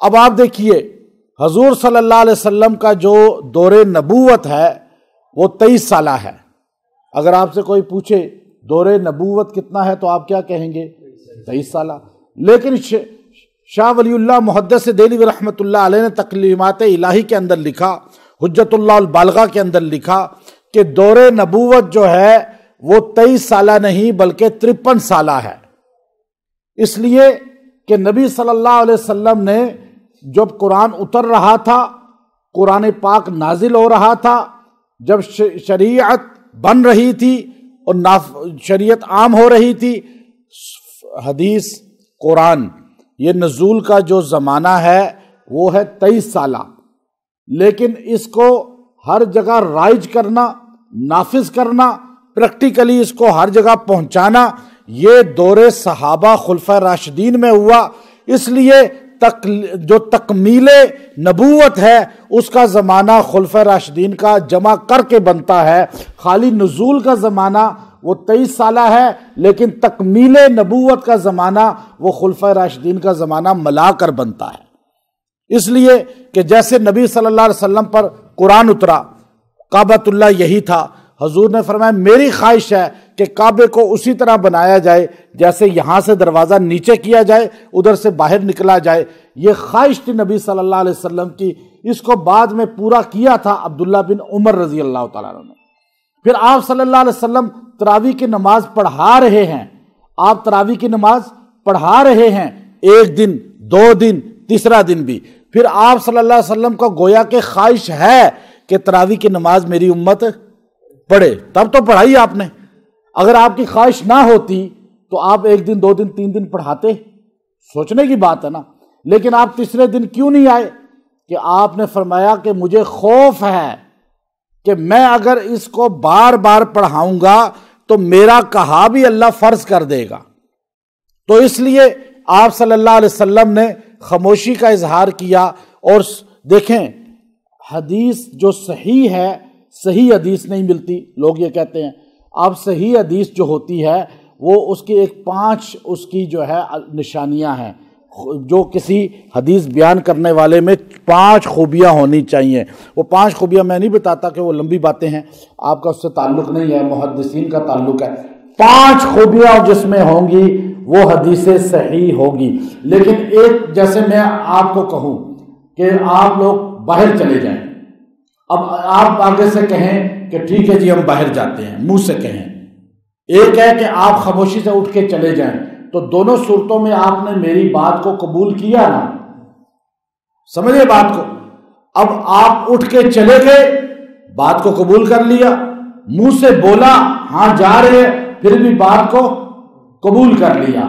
اب آپ دیکھیے حضور صلی اللہ علیہ وسلم کا جو دور نبوت ہے وہ 23 سالہ ہے. اگر آپ سے کوئی پوچھے دور نبوت کتنا ہے تو آپ کیا کہیں گے؟ 23 سالہ. لیکن شاہ ولی اللہ محدث دہلوی رحمۃ اللہ علیہ نے تکلیمات الہی کے اندر لکھا، حجت اللہ البالغہ کے اندر لکھا کہ دور نبوت جو ہے وہ 23 سالہ نہیں بلکہ 53 سالہ ہے. اس لیے کہ نبی صلی اللہ علیہ وسلم نے جب قرآن اتر رہا تھا، قرآن پاک نازل ہو رہا تھا، جب شریعت بن رہی تھی اور شریعت عام ہو رہی تھی، حدیث قرآن یہ نزول کا جو زمانہ ہے وہ ہے 23 سالہ. لیکن اس کو ہر جگہ رائج کرنا، نافذ کرنا، پریکٹیکلی اس کو ہر جگہ پہنچانا، یہ دور صحابہ خلفۂ راشدین میں ہوا. اس لیے جو تکمیل نبوت ہے اس کا زمانہ خلفۂ راشدین کا جمع کر کے بنتا ہے. خالی نزول کا زمانہ وہ 23 سالہ ہے، لیکن تکمیل نبوت کا زمانہ وہ خلفۂ راشدین کا زمانہ ملا کر بنتا ہے. اس لیے کہ جیسے نبی صلی اللہ علیہ وسلم پر قرآن اترا، کعبۃ اللہ یہی تھا، حضور نے فرمایا میری خواہش ہے کہ کعبے کو اسی طرح بنایا جائے جیسے یہاں سے دروازہ نیچے کیا جائے، ادھر سے باہر نکلا جائے. یہ خواہش تھی نبی صلی اللہ علیہ وسلم کی. اس کو بعد میں پورا کیا تھا عبداللہ بن عمر رضی اللہ تعالیٰ عنہ نے. پھر آپ صلی اللہ علیہ وسلم تراویح کی نماز پڑھا رہے ہیں، آپ تراویح کی نماز پڑھا رہے ہیں، 1 دن 2 دن تیسرا دن بھی. پھر آپ صلی اللہ علیہ وسلم کا گویا کہ خواہش ہے کہ تراویح کی نماز میری امت پڑھے، تب تو پڑھائی آپ نے. اگر آپ کی خواہش نہ ہوتی تو آپ 1 دن 2 دن 3 دن پڑھاتے، سوچنے کی بات ہے نا. لیکن آپ تیسرے دن کیوں نہیں آئے؟ کہ آپ نے فرمایا کہ مجھے خوف ہے کہ میں اگر اس کو بار بار پڑھاؤں گا تو میرا کہا بھی اللہ فرض کر دے گا. تو اس لیے آپ صلی اللہ علیہ وسلم نے خاموشی کا اظہار کیا. اور دیکھیں حدیث جو صحیح ہے، صحیح حدیث نہیں ملتی. لوگ یہ کہتے ہیں اب صحیح حدیث جو ہوتی ہے وہ اس کی 5 اس کی جو ہے نشانیاں ہیں. جو کسی حدیث بیان کرنے والے میں 5 خوبیاں ہونی چاہیے. وہ 5 خوبیاں میں نہیں بتاتا کہ وہ لمبی باتیں ہیں، آپ کا اس سے تعلق نہیں ہے، محدثین کا تعلق ہے. 5 خوبیاں جس میں ہوں گی وہ حدیث صحیح ہوگی. لیکن ایک جیسے میں آپ کو کہوں کہ آپ لوگ باہر چلے جائیں، اب آپ آگے سے کہیں کہ ٹھیک ہے جی ہم باہر جاتے ہیں، منہ سے کہیں. ایک ہے کہ آپ خاموشی سے اٹھ کے چلے جائیں. تو دونوں صورتوں میں آپ نے میری بات کو قبول کیا نا، سمجھے بات کو. اب آپ اٹھ کے چلے گئے، بات کو قبول کر لیا، منہ سے بولا ہاں جا رہے ہیں، پھر بھی بات کو قبول کر لیا.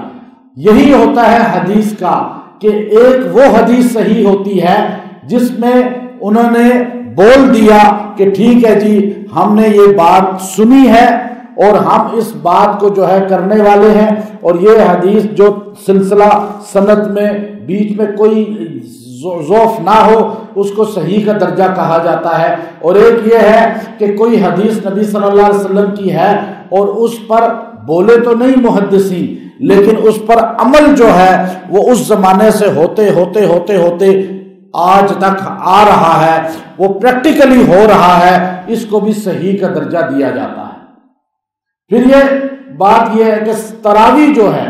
یہی ہوتا ہے حدیث کا کہ ایک وہ حدیث صحیح ہوتی ہے جس میں انہوں نے بول دیا کہ ٹھیک ہے جی ہم نے یہ بات سنی ہے اور ہم اس بات کو جو ہے کرنے والے ہیں. اور یہ حدیث جو سلسلہ سند میں بیچ میں کوئی ضعف نہ ہو اس کو صحیح کا درجہ کہا جاتا ہے. اور ایک یہ ہے کہ کوئی حدیث نبی صلی اللہ علیہ وسلم کی ہے اور اس پر بولے تو نہیں محدثین، لیکن اس پر عمل جو ہے وہ اس زمانے سے ہوتے ہوتے ہوتے ہوتے آج تک آ رہا ہے، وہ پریکٹیکلی ہو رہا ہے، اس کو بھی صحیح کا درجہ دیا جاتا ہے. پھر یہ بات یہ ہے کہ تراویح جو ہے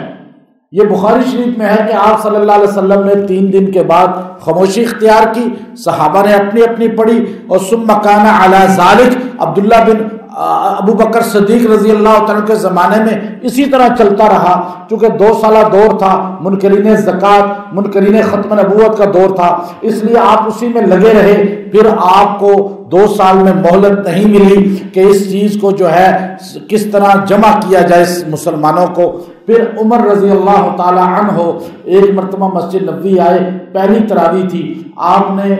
یہ بخاری شریف میں ہے کہ آپ صلی اللہ علیہ وسلم نے 3 دن کے بعد خاموشی اختیار کی، صحابہ نے اپنی اپنی پڑھی. اور ثم کان علی ذلک، عبداللہ بن ابو بکر صدیق رضی اللہ تعالیٰ کے زمانے میں اسی طرح چلتا رہا. چونکہ 2 سالہ دور تھا، منکرین زکوٰۃ، منکرین ختم نبوت کا دور تھا، اس لیے آپ اسی میں لگے رہے. پھر آپ کو 2 سال میں مہلت نہیں ملی کہ اس چیز کو جو ہے کس طرح جمع کیا جائے مسلمانوں کو. پھر عمر رضی اللہ تعالی عنہ ایک مرتبہ مسجد نبوی آئے، پہلی تراویح تھی، آپ نے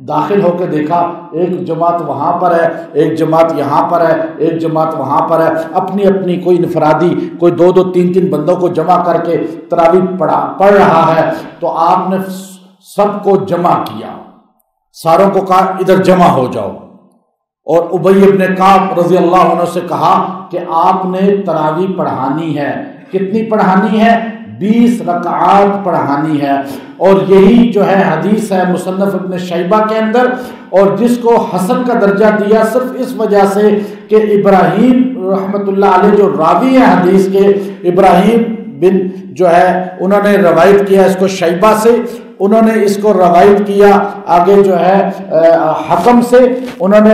داخل ہو کے دیکھا ایک جماعت وہاں پر ہے، ایک جماعت یہاں پر ہے، ایک جماعت وہاں پر ہے، اپنی اپنی کوئی انفرادی کوئی 2 3 بندوں کو جمع کر کے تراویح پڑھ رہا ہے. تو آپ نے سب کو جمع کیا، ساروں کو کہا ادھر جمع ہو جاؤ. اور ابی ابن کعب رضی اللہ عنہ سے کہا کہ آپ نے تراویح پڑھانی ہے. کتنی پڑھانی ہے؟ 20 رکعات پڑھانی ہے، اور یہی جو ہے حدیث ہے مصنف ابن شیبہ کے اندر، اور جس کو حسن کا درجہ دیا صرف اس وجہ سے کہ ابراہیم رحمۃ اللہ علیہ جو راوی ہے حدیث کے، ابراہیم بن جو ہے انہوں نے روایت کیا اس کو شیبہ سے، انہوں نے اس کو روایت کیا آگے جو ہے حکم سے، انہوں نے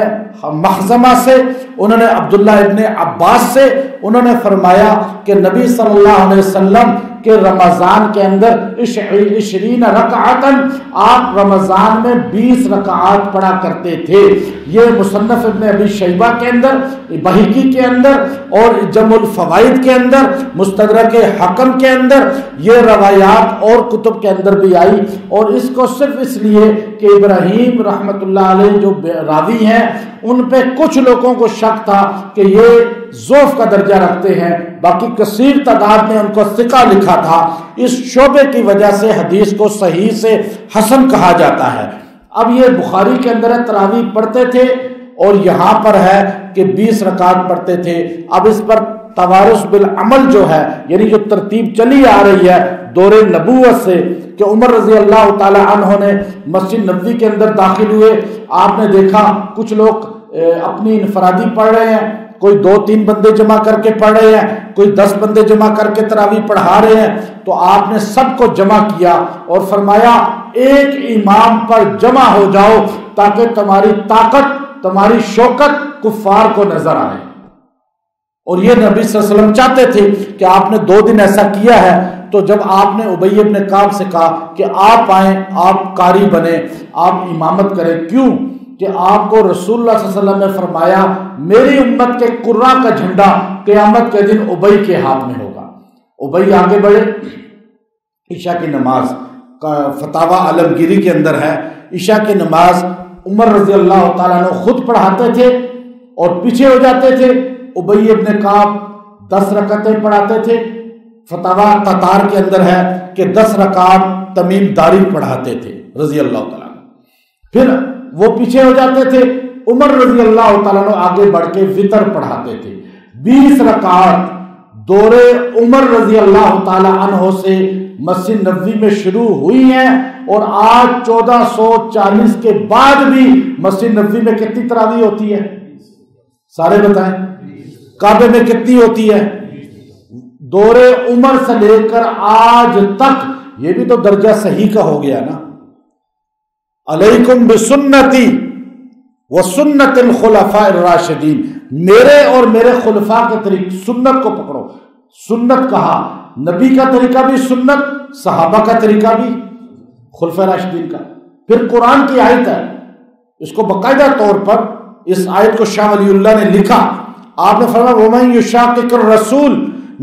مخزمہ سے، انہوں نے عبداللہ ابن عباس سے، انہوں نے فرمایا کہ نبی صلی اللہ علیہ وسلم کہ رمضان کے اندر 20 رکعتاً آپ رمضان میں 20 رکعات پڑھا کرتے تھے۔ یہ مصنف ابن ابی شیبہ کے اندر، بہقی کے اندر، اور جمع الفوائد کے اندر، مستدرک حکم کے اندر یہ روایات اور کتب کے اندر بھی آئی، اور اس کو صرف اس لیے کہ ابراہیم رحمۃ اللہ علیہ جو راوی ہیں ان پہ کچھ لوگوں کو شک تھا کہ یہ ضعف کا درجہ رکھتے ہیں، باقی کثیر تعداد نے ان کو ثقہ لکھا تھا، اس شعبے کی وجہ سے حدیث کو صحیح سے حسن کہا جاتا ہے۔ اب یہ بخاری کے اندر تراویح پڑھتے تھے، اور یہاں پر ہے کہ 20 رکعت پڑھتے تھے۔ اب اس پر توارث بالعمل جو ہے، یعنی جو ترتیب چلی آ رہی ہے دور نبوت سے، کہ عمر رضی اللہ تعالی عنہ نے مسجد نبوی کے اندر داخل ہوئے، آپ نے دیکھا کچھ لوگ اپنی انفرادی پڑھ رہے ہیں، کوئی 2-3 بندے جمع کر کے پڑھ رہے ہیں، کوئی 10 بندے جمع کر کے تراویح پڑھا رہے ہیں، تو آپ نے سب کو جمع کیا اور فرمایا ایک امام پر جمع ہو جاؤ تاکہ تمہاری طاقت، تمہاری شوکت کفار کو نظر آئے۔ اور یہ نبی صلی اللہ علیہ وسلم چاہتے تھے کہ آپ نے 2 دن ایسا کیا ہے، تو جب آپ نے ابی ابن کعب سے کہا کہ آپ آئیں، آپ قاری بنیں، آپ امامت کریں، کیوں کہ آپ کو رسول اللہ صلی اللہ علیہ وسلم نے فرمایا میری امت کے قرہ کا جھنڈا قیامت کے دن ابی کے ہاتھ میں ہوگا۔ ابی آگے بڑھے، عشاء کی نماز کا فتاوی عالمگیری کے اندر ہے، عشاء کی نماز عمر رضی اللہ تعالیٰ عنہ خود پڑھاتے تھے اور پیچھے ہو جاتے تھے، ابی ابن کعب 10 رکعتیں پڑھاتے تھے۔ فتاوی قطار کے اندر ہے کہ 10 رکعت تمیم داری پڑھاتے تھے رضی اللہ تعالیٰ عنہ، پھر وہ پیچھے ہو جاتے تھے، عمر رضی اللہ تعالیٰ عنہ آگے بڑھ کے وطر پڑھاتے تھے۔ 20 رکعت دور عمر رضی اللہ تعالیٰ عنہ سے مسجد نبوی میں شروع ہوئی ہیں، اور آج 1440 کے بعد بھی مسجد نبوی میں کتنی تراویح ہوتی ہے؟ سارے بتائیں، کعبے میں کتنی ہوتی ہے؟ دور عمر سے لے کر آج تک، یہ بھی تو درجہ صحیح کا ہو گیا نا۔ علیکم بسنتی وسنت الخلفاء الراشدین، میرے اور میرے خلفاء کے طریقے، سنت کو پکڑو۔ سنت کہا، نبی کا طریقہ بھی سنت، صحابہ کا طریقہ بھی خلفاء راشدین کا۔ پھر قرآن کی آیت ہے، اس کو باقاعدہ طور پر اس آیت کو شاہ ولی اللہ نے لکھا، آپ نے فرمایا وَمَن يُشَاقِقِ الرَّسُولِ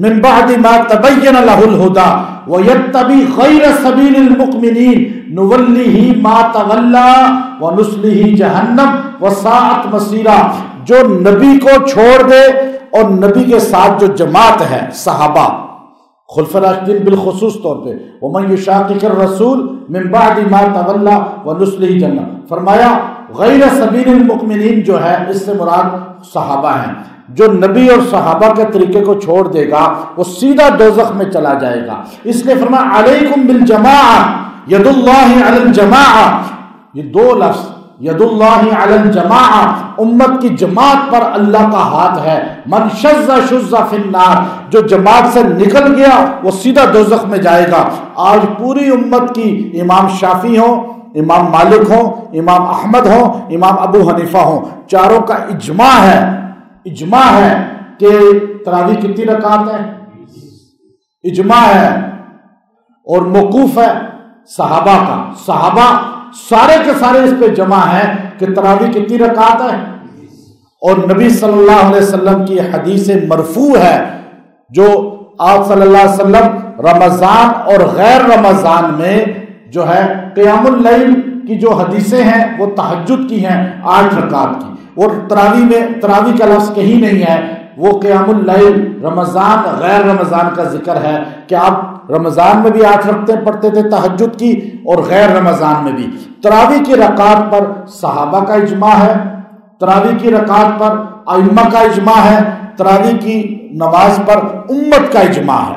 مِن بَعْدِ مَا تَبَيَّنَ لَهُ الْهُدَى وَيَتَّبِعْ غَيْرَ سَبِيلِ الْمُؤْمِنِينَ نُوَلِّهِ مَا تَوَلَّى وَنُصْلِهِ جَهَنَّمَ وَسَاءَتْ مَصِيرًا، جو نبی کو چھوڑ دے اور نبی کے ساتھ جو جماعت ہے صحابہ خلفاء راشدین بالخصوص طور پہ، وَمَن يُشَاقِقِ الرَّسُولِ مِن بَعْدِ مَا تَوَلَّى وَنُصْلِهِ جَهَنَّمَ، فرمایا غیر سبیل المؤمنین جو ہے اس سے مراد صحابہ ہیں، جو نبی اور صحابہ کے طریقے کو چھوڑ دے گا وہ سیدھا دوزخ میں چلا جائے گا۔ اس لیے فرمایا علیکم بالجماعہ، ید اللہ علی الجماعہ، یہ 2 لفظ ید اللہ علی الجماعہ، امت کی جماعت پر اللہ کا ہاتھ ہے۔ من شذ شذ فی النار، جو جماعت سے نکل گیا وہ سیدھا دوزخ میں جائے گا۔ آج پوری امت کی، امام شافعی ہوں، امام مالک ہوں، امام احمد ہوں، امام ابو حنیفہ ہوں، چاروں کا اجماع ہے کہ تراویح کتنی رکعت ہے؟ اجماع ہے، اور موقوف ہے صحابہ کا، صحابہ سارے کے سارے اس پہ جمع ہے کہ تراویح کتنی رکعت ہے۔ اور نبی صلی اللہ علیہ وسلم کی حدیث مرفوع ہے، جو آپ صلی اللہ علیہ وسلم رمضان اور غیر رمضان میں جو ہے قیام اللیل کی جو حدیثیں ہیں وہ تہجد کی ہیں 8 رکعت کی، اور تراویح میں تراویح کا لفظ کہیں نہیں ہے، وہ قیام اللیل رمضان غیر رمضان کا ذکر ہے کہ آپ رمضان میں بھی 8 رکعتیں پڑھتے تھے تہجد کی، اور غیر رمضان میں بھی۔ تراویح کی رکعت پر صحابہ کا اجماع ہے، تراویح کی رکعت پر ائمہ کا اجماع ہے، تراویح کی نماز پر امت کا اجماع ہے۔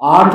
8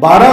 12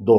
2,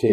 6,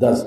10,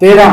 13,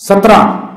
17,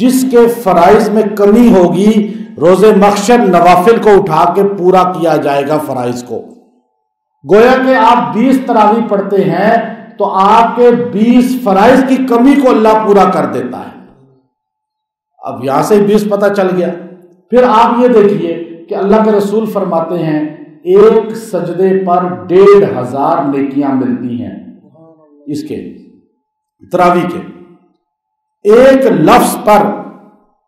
جس کے فرائض میں کمی ہوگی روز محشر نوافل کو اٹھا کے پورا کیا جائے گا فرائض کو. گویا کہ آپ 20 تراویح پڑھتے ہیں تو آپ کے 20 فرائض کی کمی کو اللہ پورا کر دیتا ہے. اب یہاں سے 20 پتہ چل گیا. پھر آپ یہ دیکھیے کہ اللہ کے رسول فرماتے ہیں ایک سجدے پر 1500 نیکیاں ملتی ہیں. اس کے تراویح کے ایک لفظ پر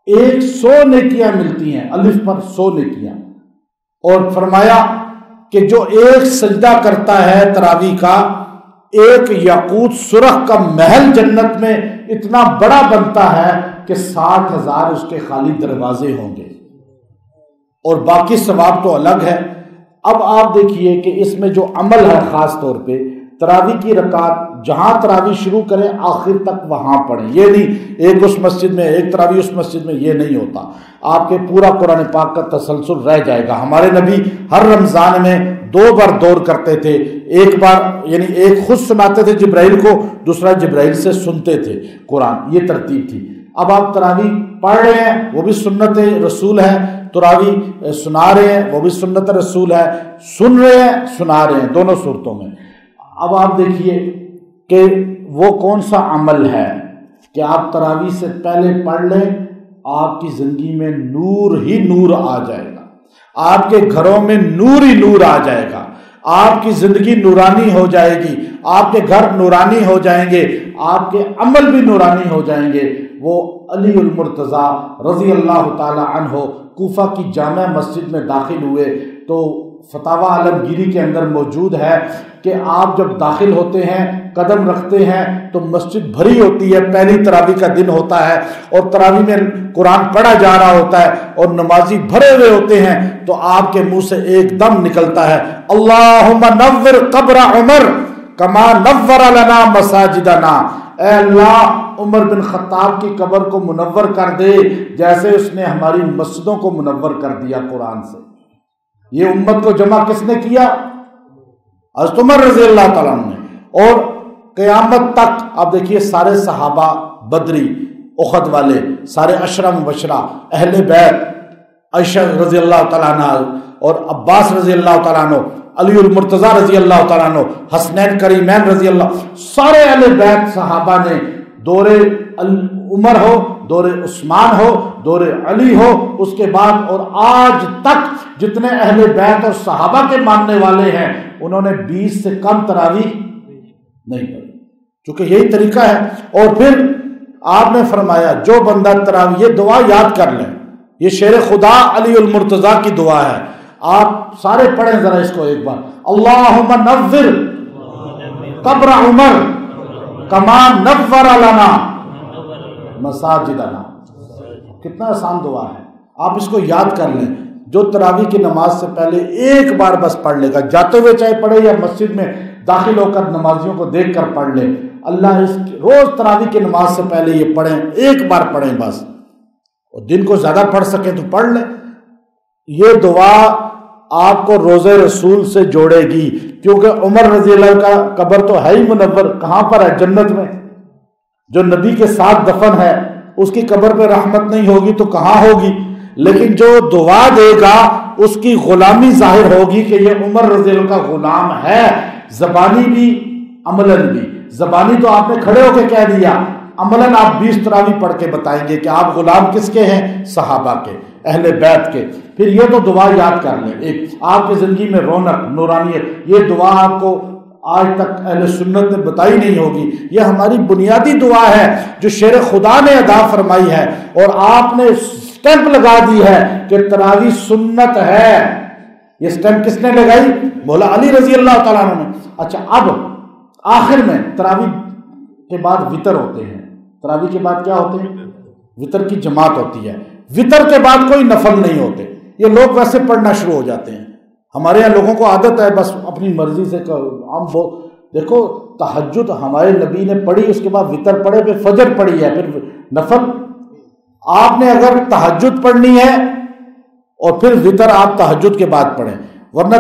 100 نیکیاں ملتی ہیں، الف پر 100 نیکیاں. اور فرمایا کہ جو ایک سجدہ کرتا ہے تراویح کا، ایک یاقوت سرخ کا محل جنت میں اتنا بڑا بنتا ہے کہ 60,000 اس کے خالی دروازے ہوں گے، اور باقی ثواب تو الگ ہے. اب آپ دیکھیے کہ اس میں جو عمل ہے، خاص طور پہ تراویح کی رکعت جہاں تراویح شروع کریں آخر تک وہاں پڑھیں. یہ نہیں ایک اس مسجد میں ایک تراویح اس مسجد میں، یہ نہیں ہوتا. آپ کے پورا قرآن پاک کا تسلسل رہ جائے گا. ہمارے نبی ہر رمضان میں 2 بار دور کرتے تھے. ایک بار یعنی ایک خود سناتے تھے جبرائیل کو، دوسرا جبرائیل سے سنتے تھے قرآن. یہ ترتیب تھی. اب آپ تراویح پڑھ رہے ہیں، وہ بھی سنت رسول ہے. تراویح سنا رہے ہیں، وہ بھی سنت رسول ہے. سن رہے ہیں، سنا رہے ہیں، دونوں صورتوں میں. اب آپ دیکھیے کہ وہ کون سا عمل ہے کہ آپ تراویح سے پہلے پڑھ لیں، آپ کی زندگی میں نور ہی نور آ جائے گا. آپ کے گھروں میں نور ہی نور آ جائے گا. آپ کی زندگی نورانی ہو جائے گی. آپ کے گھر نورانی ہو جائیں گے. آپ کے عمل بھی نورانی ہو جائیں گے. وہ علی المرتضیٰ رضی اللہ تعالی عنہ کوفہ کی جامع مسجد میں داخل ہوئے تو فتاوی عالمگیری کے اندر موجود ہے کہ آپ جب داخل ہوتے ہیں، قدم رکھتے ہیں تو مسجد بھری ہوتی ہے. پہلی تراویح کا دن ہوتا ہے اور تراویح میں قرآن پڑھا جا رہا ہوتا ہے اور نمازی بھرے ہوئے ہوتے ہیں، تو آپ کے منہ سے ایک دم نکلتا ہے اللہم نور قبر عمر کما نور لنا مساجدنا. اے اللہ عمر بن خطاب کی قبر کو منور کر دے جیسے اس نے ہماری مسجدوں کو منور کر دیا قرآن سے. یہ امت کو جمع کس نے کیا؟ حضرت عمر رضی اللہ تعالیٰ عنہ نے. اور قیامت تک آپ دیکھیے سارے صحابہ بدری، احد والے، سارے عشرہ مبشرہ، اہل بیت، عائشہ رضی اللہ تعالیٰ عنہ اور عباس رضی اللہ تعالیٰ عنہ، علی المرتضیٰ رضی اللہ تعالیٰ عنہ، حسنین کریمین رضی اللہ، سارے اہل بیت صحابہ نے دور عمر ہو، دور عثمان ہو، دور علی ہو، اس کے بعد اور آج تک جتنے اہل بیت اور صحابہ کے ماننے والے ہیں انہوں نے 20 سے کم تراویح نہیں پڑھی، چونکہ یہی طریقہ ہے. اور پھر آپ نے فرمایا جو بندہ تراویح، یہ دعا یاد کر لیں، یہ شیر خدا علی المرتضیٰ کی دعا ہے. آپ سارے پڑھیں ذرا اس کو ایک بار. اللہم نور قبر عمر کما نور لنا مساجدنا. کتنا آسان دعا ہے، آپ اس کو یاد کر لیں. جو تراویح کی نماز سے پہلے ایک بار بس پڑھ لے گا، جاتے ہوئے چاہے پڑھے یا مسجد میں داخل ہو کر نمازیوں کو دیکھ کر پڑھ لے، اللہ اس روز تراویح کی نماز سے پہلے یہ پڑھیں، ایک بار پڑھیں بس، اور دن کو زیادہ پڑھ سکیں تو پڑھ لیں. یہ دعا آپ کو روزے رسول سے جوڑے گی، کیونکہ عمر رضی اللہ کا قبر تو ہے ہی منور. کہاں پر ہے؟ جنت میں. جو نبی کے ساتھ دفن ہے اس کی قبر پہ رحمت نہیں ہوگی تو کہاں ہوگی؟ لیکن جو دعا دے گا اس کی غلامی ظاہر ہوگی کہ یہ عمر رضی اللہ کا غلام ہے، زبانی بھی عملاً بھی. زبانی تو آپ نے کھڑے ہو کے کہہ دیا، عملاً آپ 20 تراویح پڑھ کے بتائیں گے کہ آپ غلام کس کے ہیں؟ صحابہ کے، اہل بیت کے. پھر یہ تو دعا یاد کر لیں. ایک آپ کی زندگی میں رونق، نورانیت، یہ دعا آپ کو آج تک اہل سنت نے بتائی نہیں ہوگی. یہ ہماری بنیادی دعا ہے جو شیر خدا نے ادا فرمائی ہے، اور آپ نے سٹیمپ لگا دی ہے کہ تراویح سنت ہے. یہ سٹیمپ کس نے لگائی؟ مولا علی رضی اللہ تعالیٰ عنہ نے. اچھا، اب آخر میں تراویح کے بعد وطر ہوتے ہیں. تراویح کے بعد کیا ہوتے ہیں؟ وطر کی جماعت ہوتی ہے. وطر کے بعد کوئی نفل نہیں ہوتے. یہ لوگ ویسے پڑھنا شروع ہو جاتے ہیں. ہمارے یہاں لوگوں کو عادت ہے بس اپنی مرضی سے ہم دیکھو تہجد ہمارے نبی نے پڑھی، اس کے بعد وطر پڑھے، پھر فجر پڑھی ہے، پھر نفل. آپ نے اگر تہجد پڑھنی ہے اور پھر وطر آپ تہجد کے بعد پڑھیں، ورنہ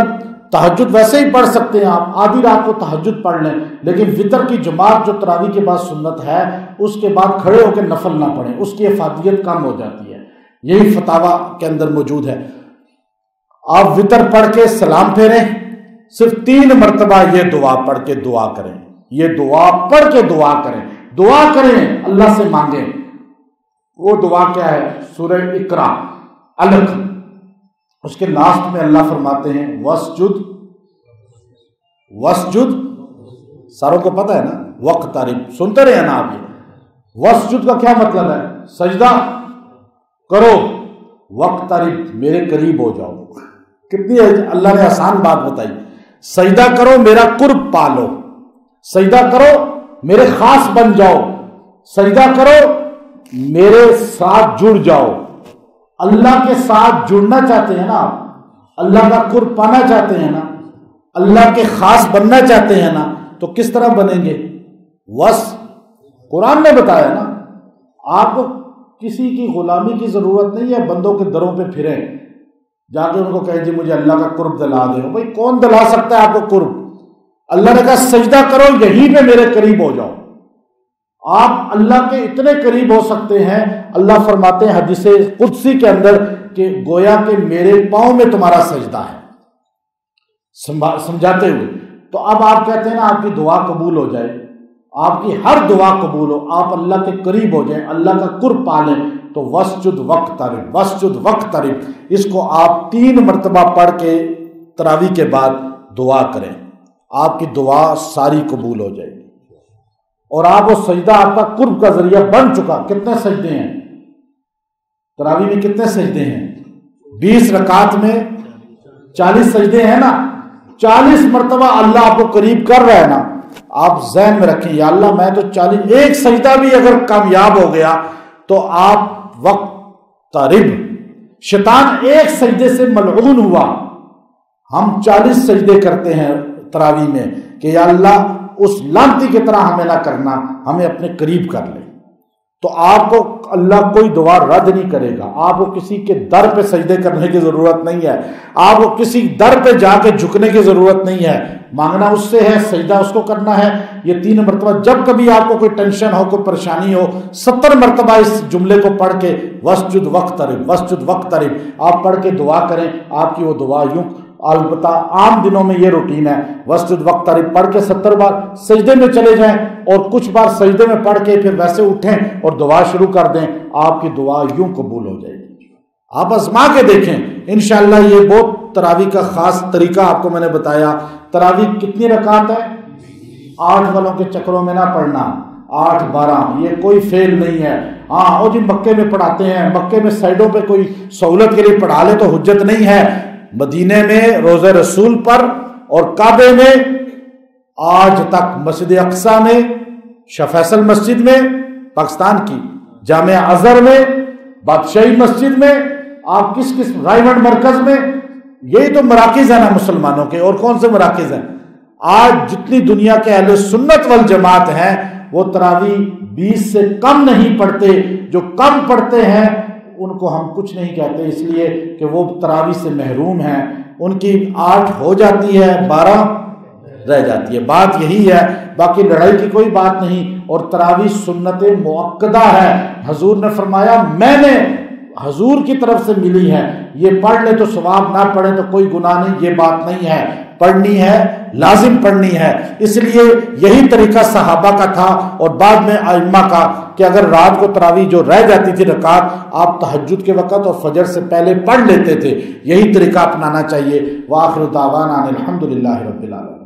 تہجد ویسے ہی پڑھ سکتے ہیں آپ، آدھی رات کو تہجد پڑھ لیں، لیکن وطر کی جماعت جو تراویح کے بعد سنت ہے اس کے بعد کھڑے ہو کے نفل نہ پڑھیں، اس کی افادیت کم ہو جاتی ہے، یہی فتاویٰ کے اندر موجود ہے۔ آپ وطر پڑھ کے سلام پھیریں، صرف 3 مرتبہ یہ دعا پڑھ کے دعا کریں، یہ دعا پڑھ کے دعا کریں، دعا کریں اللہ سے مانگیں۔ وہ دعا کیا ہے؟ سورہ اقرا علق، اس کے لاسٹ میں اللہ فرماتے ہیں وسجد وسجد، ساروں کو پتہ ہے نا وقترب، سنتے رہے نا آپ، یہ وسجد کا کیا مطلب ہے؟ سجدہ کرو، وقترب میرے قریب ہو جاؤ۔ کتنی اللہ نے آسان بات بتائی، سجدہ کرو میرا قرب پالو، سجدہ کرو میرے خاص بن جاؤ، سجدہ کرو میرے ساتھ جڑ جاؤ۔ اللہ کے ساتھ جڑنا چاہتے ہیں نا آپ، اللہ کا قرب پانا چاہتے ہیں نا، اللہ کے خاص بننا چاہتے ہیں نا، تو کس طرح بنیں گے؟ قرآن نے بتایا نا، آپ کو کسی کی غلامی کی ضرورت نہیں ہے، بندوں کے دروں پہ پھریں، جا کے ان کو کہیں جی مجھے اللہ کا قرب دلا دے۔ بھائی کون دلا سکتا ہے آپ کو قرب؟ اللہ نے کہا سجدہ کرو یہیں پہ میرے قریب ہو جاؤ۔ آپ اللہ کے اتنے قریب ہو سکتے ہیں، اللہ فرماتے ہیں حدیث قدسی کے اندر کہ گویا کہ میرے پاؤں میں تمہارا سجدہ ہے، سمجھاتے ہوئے۔ تو اب آپ کہتے ہیں نا آپ کی دعا قبول ہو جائے، آپ کی ہر دعا قبول ہو، آپ اللہ کے قریب ہو جائیں، اللہ کا قرب پالیں، تو وسجد وقترب، وسجد وقترب، اس کو آپ 3 مرتبہ پڑھ کے تراویح کے بعد دعا کریں، آپ کی دعا ساری قبول ہو جائے گی، اور آپ وہ سجدہ آپ کا قرب کا ذریعہ بن چکا۔ کتنے سجدے ہیں تراویح میں؟ کتنے سجدے ہیں؟ 20 رکعت میں 40 سجدے ہیں نا، 40 مرتبہ اللہ آپ کو قریب کر رہا ہے نا۔ آپ ذہن میں رکھیں یا اللہ میں تو 40، ایک سجدہ بھی اگر کامیاب ہو گیا تو آپ وقترب، شیطان ایک سجدے سے ملعون ہوا۔ ہم 40 سجدے کرتے ہیں تراویح میں کہ یا اللہ اس لعنتی کی طرح ہمیں نہ کرنا، ہمیں اپنے قریب کر لے۔ تو آپ کو اللہ کوئی دعا رد نہیں کرے گا، آپ کو کسی کے در پہ سجدے کرنے کی ضرورت نہیں ہے، آپ کو کسی در پہ جا کے جھکنے کی ضرورت نہیں ہے، مانگنا اس سے ہے، سجدہ اس کو کرنا ہے۔ یہ 3 مرتبہ، جب کبھی آپ کو کوئی ٹینشن ہو، کوئی پریشانی ہو، 70 مرتبہ اس جملے کو پڑھ کے وسجد وقترب، وسجد وقترب آپ پڑھ کے دعا کریں، آپ کی وہ دعا یوں۔ البتہ عام دنوں میں یہ روٹین ہے، وسجد وقترب پڑھ کے 70 بار سجدے میں چلے جائیں، اور کچھ بار سجدے میں پڑھ کے پھر ویسے اٹھیں اور دعا شروع کر دیں، آپ کی دعا یوں قبول ہو جائے گی۔ آپ آزما کے دیکھیں انشاءاللہ۔ یہ بہت تراویح کا خاص طریقہ آپ کو میں نے بتایا۔ تراویح کتنی رکعت ہے؟ 8 والوں کے چکروں میں نہ پڑھنا، 8 12 یہ کوئی فیل نہیں ہے۔ ہاں او جی مکے میں پڑھاتے ہیں، مکے میں سائڈوں پہ کوئی سہولت کے لیے پڑھا لے تو حجت نہیں ہے۔ مدینے میں روضہ رسول پر اور کعبے میں، آج تک مسجد اقصیٰ میں، شاہ فیصل مسجد میں پاکستان کی، جامعہ ازہر میں، بادشاہی مسجد میں، آپ کس رائمنڈ مرکز میں، یہی تو مراکز ہیں نا مسلمانوں کے، اور کون سے مراکز ہیں؟ آج جتنی دنیا کے اہل سنت والجماعت ہیں وہ تراویح 20 سے کم نہیں پڑھتے، جو کم پڑھتے ہیں ان کو ہم کچھ نہیں کہتے، اس لیے کہ وہ تراویح سے محروم ہیں، ان کی 8 ہو جاتی ہے، 12 رہ جاتی ہے۔ بات یہی ہے، باقی لڑائی کی کوئی بات نہیں۔ اور تراویح سنت مؤکدہ ہے، حضور نے فرمایا میں نے حضور کی طرف سے ملی ہے، یہ پڑھ لے تو ثواب، نہ پڑھے تو کوئی گناہ نہیں، یہ بات نہیں ہے، پڑھنی ہے، لازم پڑھنی ہے۔ اس لیے یہی طریقہ صحابہ کا تھا اور بعد میں ائمہ کا، کہ اگر رات کو تراویح جو رہ جاتی تھی رکعت، آپ تہجد کے وقت اور فجر سے پہلے پڑھ لیتے تھے۔ یہی طریقہ اپنانا چاہیے۔ وآخر دعوانا ان الحمد للہ رب العالمین۔